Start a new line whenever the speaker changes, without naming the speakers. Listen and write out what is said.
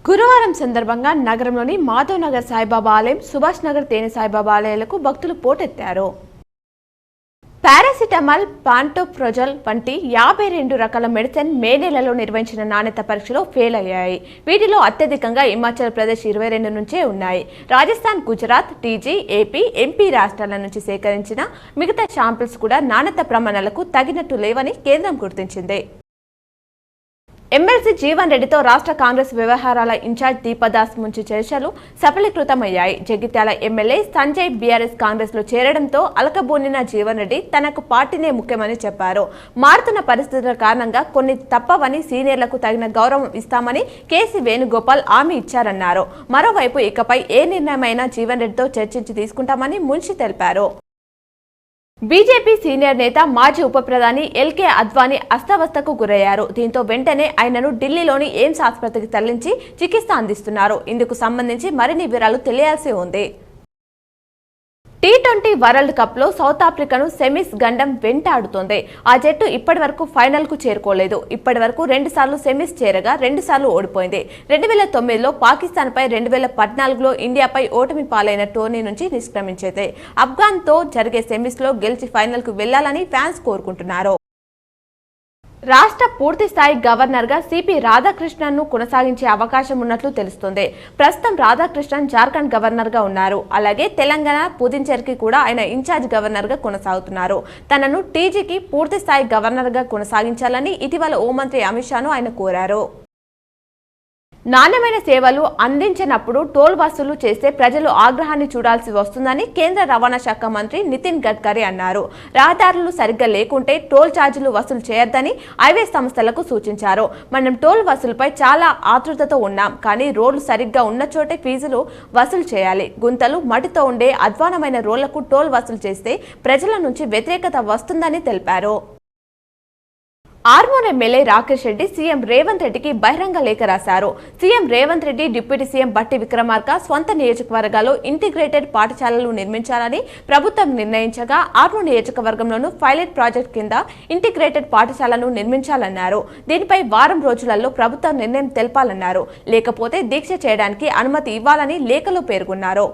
గురువారం సందర్భంగా నగరంలోని మాధవ్ నగర్ సాయిబాబా ఆలయం, సుభాష్ నగర్ తేనె సాయిబాబా ఆలయాలకు భక్తులు పోటెత్తారు. పారాసిటమాల్, పాంటోప్రోజల్ వంటి 52 రకాల మెడిసిన్ మే నెలలో నిర్వహించిన నాణ్యత పరీక్షలో ఫెయిల్ అయ్యాయి. వీటిలో అత్యధికంగా హిమాచల్ ప్రదేశ్ 22 నుంచే ఉన్నాయి. Rajasthan, Gujarat, TG, AP, MP రాష్ట్రాల నుంచి సేకరించిన మిగతా శాంపిల్స్ కూడా నాణ్యత ప్రమాణాలకు తగినట్టు లేవని కేంద్రం గుర్తించింది. ఎమ్మెల్సీ జీవన్ రెడ్డితో రాష్ట్ర కాంగ్రెస్ వ్యవహారాల ఇన్ఛార్జ్ దీపదాస్ ముంచి చర్చలు సఫలీకృతమయ్యాయి. జగిత్యాల ఎమ్మెల్యే సంజయ్ బీఆర్ఎస్ కాంగ్రెస్ లో చేరడంతో అలకబోనిన జీవన్ రెడ్డి తనకు పార్టీనే ముఖ్యమని చెప్పారు. మారుతున్న పరిస్థితుల కారణంగా కొన్ని తప్పవని, సీనియర్లకు తగిన గౌరవం ఇస్తామని కేసీ వేణుగోపాల్ హామీ ఇచ్చారన్నారు. మరోవైపు ఇకపై ఏ నిర్ణయమైనా జీవన్ రెడ్డితో చర్చించి తీసుకుంటామని ముంచి తెలిపారు. బీజేపీ సీనియర్ నేత, మాజీ ఉప ప్రధాని ఎల్కే అద్వానీ అస్తవ్యస్తకు గురయ్యారు. దీంతో వెంటనే ఆయనను ఢిల్లీలోని ఎయిమ్స్ ఆసుపత్రికి తరలించి చికిత్స అందిస్తున్నారు. ఇందుకు సంబంధించి మరిన్ని వివరాలు తెలియాల్సి ఉంది. టీ20 వరల్డ్ కప్ లో సౌత్ ఆఫ్రికాను సెమీస్ గండం వెంటాడుతోంది. ఆ జట్టు ఇప్పటి వరకు ఫైనల్ కు చేరుకోలేదు. ఇప్పటి వరకు 2 సార్లు సెమీస్ చేరగా 2 సార్లు ఓడిపోయింది. 2009లో పాకిస్తాన్ పై, 2014లో ఇండియాపై ఓటమి పాలైన టోర్నీ నుంచి నిష్క్రమించేది. ఆఫ్ఘాన్ తో జరిగే సెమీస్ లో గెలిచి ఫైనల్ కు వెళ్లాలని ఫ్యాన్స్ కోరుకుంటున్నారు. రాష్ట్ర పూర్తి స్థాయి గవర్నర్ గా సిపి రాధాకృష్ణన్ ను కొనసాగించే అవకాశం ఉన్నట్లు తెలుస్తోంది. ప్రస్తుతం రాధాకృష్ణన్ జార్ఖండ్ గవర్నర్ గా ఉన్నారు. అలాగే తెలంగాణ, పుదుచ్చేరికి కూడా ఆయన ఇన్ఛార్జ్ గవర్నర్ గా కొనసాగుతున్నారు. తనను టీజీకి పూర్తి స్థాయి గవర్నర్ గా కొనసాగించాలని ఇటీవల హోంమంత్రి అమిత్ షాను ఆయన కోరారు. నాణ్యమైన సేవలు అందించినప్పుడు టోల్ వసూలు చేస్తే ప్రజలు ఆగ్రహాన్ని చూడాల్సి వస్తుందని కేంద్ర రవాణా శాఖ మంత్రి నితిన్ గడ్కరీ అన్నారు. రహదారులు సరిగ్గా లేకుంటే టోల్ ఛార్జీలు వసూలు చేయొద్దని హైవే సంస్థలకు సూచించారు. మనం టోల్ వసూలుపై చాలా ఆతృతతో ఉన్నాం, కానీ రోడ్లు సరిగ్గా ఉన్న చోటే ఫీజులు వసూలు చేయాలి. గుంతలు, మట్టితో ఉండే అధ్వానమైన రోడ్లకు టోల్ వసూలు చేస్తే ప్రజల నుంచి వ్యతిరేకత వస్తుందని తెలిపారు. ఆర్మూర్ ఎమ్మెల్యే రాకేష్ రెడ్డి సీఎం రేవంత్ రెడ్డికి బహిరంగ లేఖ రాశారు. CM Revanth Reddy, deputy CM బట్టి విక్రమార్క స్వంత నియోజకవర్గాల్లో ఇంటిగ్రేటెడ్ పాఠశాలలు నిర్మించాలని ప్రభుత్వం నిర్ణయించగా, ఆర్మూర్ నియోజకవర్గంలోనూ పైలట్ ప్రాజెక్ట్ కింద ఇంటిగ్రేటెడ్ పాఠశాలను నిర్మించాలన్నారు. దీనిపై వారం రోజులలో ప్రభుత్వం నిర్ణయం తెలపాలన్నారు. లేకపోతే దీక్ష చేయడానికి అనుమతి ఇవ్వాలని లేఖలో పేర్కొన్నారు.